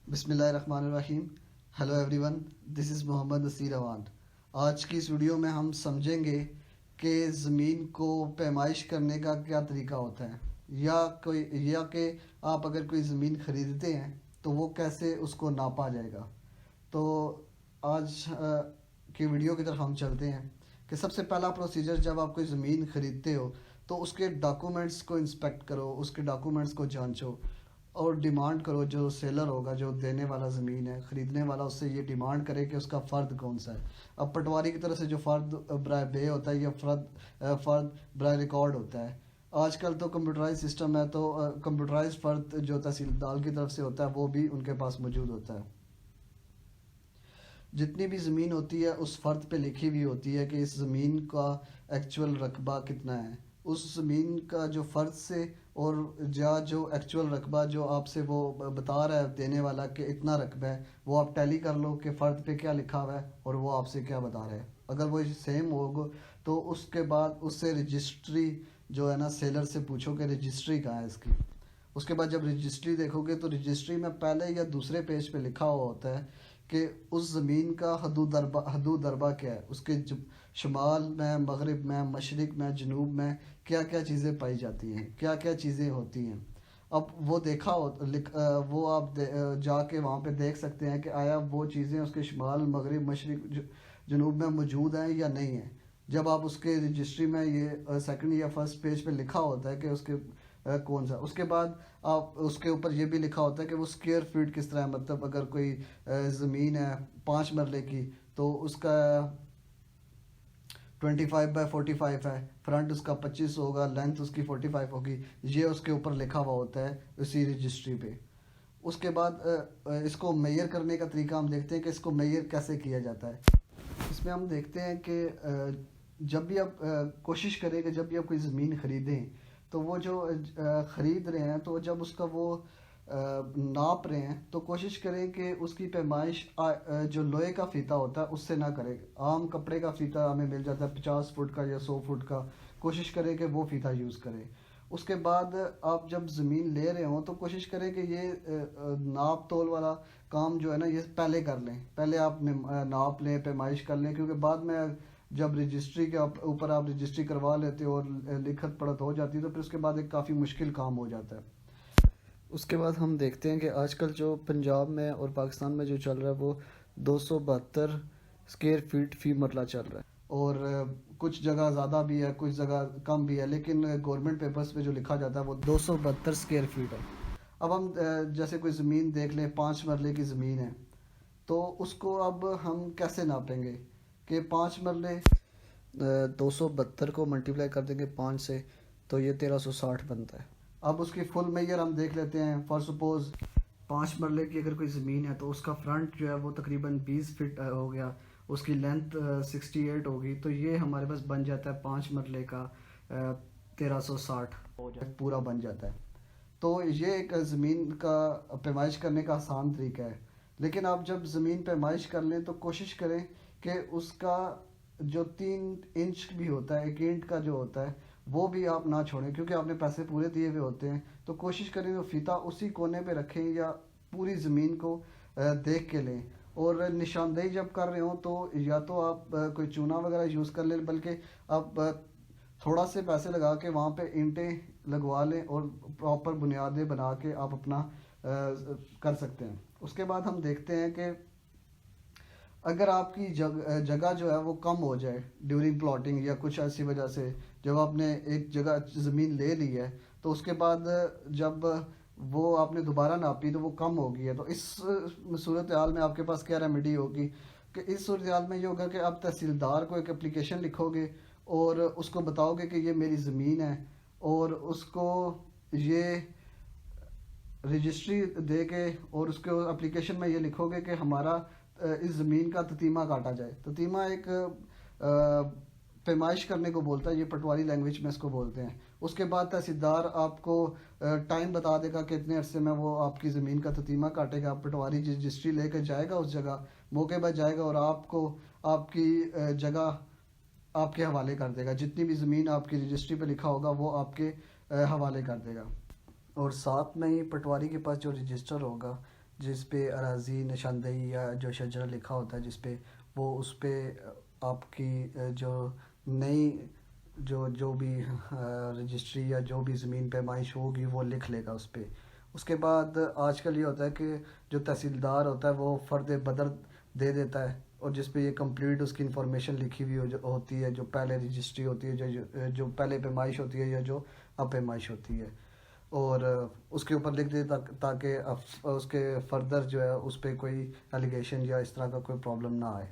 بسم اللہ الرحمن الرحیم. ہیلو ایوری ون, دس از محمد نصیر اوان. آج کی اس ویڈیو میں ہم سمجھیں گے کہ زمین کو پیمائش کرنے کا کیا طریقہ ہوتا ہے, یا کہ آپ اگر کوئی زمین خریدتے ہیں تو وہ کیسے اس کو ناپا جائے گا. تو آج کی ویڈیو کی طرف ہم چلتے ہیں کہ سب سے پہلا پروسیجر, جب آپ کوئی زمین خریدتے ہو تو اس کے ڈاکومنٹس کو انسپیکٹ کرو, اس کے ڈاکومنٹس کو جانچو اور ڈیمانڈ کرو. جو سیلر ہوگا, جو دینے والا زمین ہے, خریدنے والا, اس سے یہ ڈیمانڈ کرے کہ اس کا فرد کون سا ہے. اب پٹواری کی طرف سے جو فرد برائے بے ہوتا ہے یا فرد برائے ریکارڈ ہوتا ہے. آج کل تو کمپیوٹرائز سسٹم ہے, تو کمپیوٹرائز فرد جو تحصیلدار کی طرف سے ہوتا ہے وہ بھی ان کے پاس موجود ہوتا ہے. جتنی بھی زمین ہوتی ہے اس فرد پہ لکھی ہوئی ہوتی ہے کہ اس زمین کا ایکچوئل رقبہ کتنا ہے. اس زمین کا جو فرد سے اور جو ایکچوئل رقبہ جو آپ سے وہ بتا رہا ہے دینے والا کہ اتنا رقبہ ہے, وہ آپ ٹیلی کر لو کہ فرد پہ کیا لکھا ہوا ہے اور وہ آپ سے کیا بتا رہا ہے. اگر وہ سیم ہوگا تو اس کے بعد اس سے رجسٹری جو ہے نا, سیلر سے پوچھو کہ رجسٹری کہاں ہے اس کی. اس کے بعد جب رجسٹری دیکھو گے تو رجسٹری میں پہلے یا دوسرے پیج پہ لکھا ہوا ہوتا ہے کہ اس زمین کا حدود دربہ کیا ہے, اس کے شمال میں, مغرب میں, مشرق میں, جنوب میں کیا کیا چیزیں پائی جاتی ہیں, کیا کیا چیزیں ہوتی ہیں. اب وہ وہ آپ جا کے وہاں پہ دیکھ سکتے ہیں کہ آیا وہ چیزیں اس کے شمال, مغرب, مشرق, جنوب میں موجود ہیں یا نہیں ہیں. جب آپ اس کے رجسٹری میں یہ سیکنڈ یا فرسٹ پیج پہ لکھا ہوتا ہے کہ اس کے کون سا. اس کے بعد آپ اس کے اوپر یہ بھی لکھا ہوتا ہے کہ وہ اسکوائر فیٹ کس طرح ہے. مطلب اگر کوئی زمین ہے 5 مرلے کی تو اس کا 25/45 ہے, فرنٹ اس کا 25 ہوگا, لینتھ اس کی 45 ہوگی. یہ اس کے اوپر لکھا ہوا ہوتا ہے اسی رجسٹری پہ. اس کے بعد اس کو میئر کرنے کا طریقہ ہم دیکھتے ہیں کہ اس کو میئر کیسے کیا جاتا ہے. اس میں ہم دیکھتے ہیں کہ جب بھی آپ کوشش کریں کہ جب بھی آپ کوئی زمین خریدیں تو وہ جو خرید رہے ہیں تو جب اس کا وہ ناپ رہے ہیں تو کوشش کریں کہ اس کی پیمائش جو لوہے کا فیتا ہوتا ہے اس سے نہ کریں. عام کپڑے کا فیتا ہمیں مل جاتا ہے 50 فٹ کا یا 100 فٹ کا, کوشش کریں کہ وہ فیتا یوز کریں. اس کے بعد آپ جب زمین لے رہے ہوں تو کوشش کریں کہ یہ ناپ تول والا کام جو ہے نا یہ پہلے کر لیں, پہلے آپ ناپ لیں, پیمائش کر لیں, کیونکہ بعد میں جب رجسٹری کے اوپر آپ رجسٹری کروا لیتے ہو اور لکھت پڑھت ہو جاتی ہے تو پھر اس کے بعد ایک کافی مشکل کام ہو جاتا ہے. اس کے بعد ہم دیکھتے ہیں کہ آج کل جو پنجاب میں اور پاکستان میں جو چل رہا ہے وہ 272 اسکوائر فیٹ فی مرلہ چل رہا ہے, اور کچھ جگہ زیادہ بھی ہے, کچھ جگہ کم بھی ہے, لیکن گورنمنٹ پیپرز پہ جو لکھا جاتا ہے وہ 272 اسکوائر فیٹ ہے. اب ہم جیسے کوئی زمین دیکھ لیں, 5 مرلے کی زمین ہے, تو اس کو اب ہم کیسے ناپیں گے کہ 5 مرلے 272 کو ملٹیپلائی کر دیں گے 5 سے تو یہ 1360 بنتا ہے. اب اس کی فل میئر ہم دیکھ لیتے ہیں. فار سپوز 5 مرلے کی اگر کوئی زمین ہے تو اس کا فرنٹ جو ہے وہ تقریباً 20 فٹ ہو گیا, اس کی لینتھ 68 ہوگی, تو یہ ہمارے پاس بن جاتا ہے 5 مرلے کا 1360 پورا بن جاتا ہے. تو یہ ایک زمین کا پیمائش کرنے کا آسان طریقہ ہے. لیکن آپ جب زمین پیمائش کر لیں تو کوشش کریں کہ اس کا جو 3 انچ بھی ہوتا ہے, 1 اینٹ کا جو ہوتا ہے وہ بھی آپ نہ چھوڑیں, کیونکہ آپ نے پیسے پورے دیے ہوئے ہوتے ہیں. تو کوشش کریں وہ فیتا اسی کونے پہ رکھیں یا پوری زمین کو دیکھ کے لیں. اور نشاندہی جب کر رہے ہوں تو یا تو آپ کوئی چونا وغیرہ یوز کر لیں, بلکہ آپ تھوڑا سے پیسے لگا کے وہاں پہ اینٹیں لگوا لیں اور پراپر بنیادیں بنا کے آپ اپنا کر سکتے ہیں. اس کے بعد ہم دیکھتے ہیں کہ اگر آپ کی جگہ جو ہے وہ کم ہو جائے ڈیورنگ پلاٹنگ یا کچھ ایسی وجہ سے, جب آپ نے ایک جگہ زمین لے لی ہے تو اس کے بعد جب وہ آپ نے دوبارہ ناپی تو وہ کم ہو گئی ہے, تو اس صورتحال میں آپ کے پاس کیا ریمیڈی ہوگی کہ اس صورتحال میں یہ ہوگا کہ آپ تحصیلدار کو ایک اپلیکیشن لکھو گے اور اس کو بتاؤ گے کہ یہ میری زمین ہے, اور اس کو یہ رجسٹری دے کے اور اس کے اپلیکیشن میں یہ لکھو گے کہ ہمارا اس زمین کا تتیمہ کاٹا جائے. تتیمہ ایک پیمائش کرنے کو بولتا ہے, یہ پٹواری لینگویج میں اس کو بولتے ہیں. اس کے بعد تحصیلدار آپ کو ٹائم بتا دے گا کہ اتنے عرصے میں وہ آپ کی زمین کا تتیمہ کاٹے گا. پٹواری رجسٹری لے کے جائے گا, اس جگہ موقع پر جائے گا اور آپ کو آپ کی جگہ آپ کے حوالے کر دے گا. جتنی بھی زمین آپ کی رجسٹری پہ لکھا ہوگا وہ آپ کے حوالے کر دے گا. اور ساتھ میں ہی پٹواری کے پاس جو رجسٹر ہوگا جس پہ اراضی نشاندہی یا جو شجرہ لکھا ہوتا ہے جس پہ وہ اس پہ آپ کی جو نئی جو بھی رجسٹری یا جو بھی زمین پیمائش ہوگی وہ لکھ لے گا اس پہ. اس کے بعد آج کل یہ ہوتا ہے کہ جو تحصیلدار ہوتا ہے وہ فرد بدر دے دیتا ہے اور جس پہ یہ کمپلیٹ اس کی انفارمیشن لکھی ہوئی ہوتی ہے جو پہلے رجسٹری ہوتی ہے جو پہلے پیمائش ہوتی ہے یا جو اب پیمائش ہوتی ہے, اور اس کے اوپر لکھ دے تاکہ اس کے فردر جو ہے اس پہ کوئی ایلیگیشن یا اس طرح کا کوئی پرابلم نہ آئے.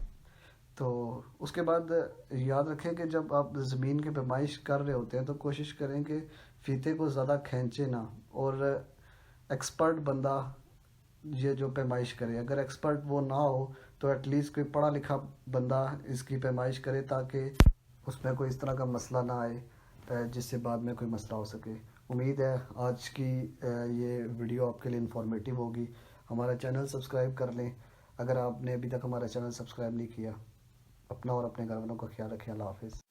تو اس کے بعد یاد رکھیں کہ جب آپ زمین کی پیمائش کر رہے ہوتے ہیں تو کوشش کریں کہ فیتے کو زیادہ کھینچے نہ, اور ایکسپرٹ بندہ یہ جو پیمائش کرے. اگر ایکسپرٹ وہ نہ ہو تو ایٹ لیسٹ کوئی پڑھا لکھا بندہ اس کی پیمائش کرے تاکہ اس میں کوئی اس طرح کا مسئلہ نہ آئے جس سے بعد میں کوئی مسئلہ ہو سکے. امید ہے آج کی یہ ویڈیو آپ کے لیے انفارمیٹیو ہوگی. ہمارا چینل سبسکرائب کر لیں اگر آپ نے ابھی تک ہمارا چینل سبسکرائب نہیں کیا. اپنا اور اپنے گھر والوں کا خیال رکھیں. اللہ حافظ.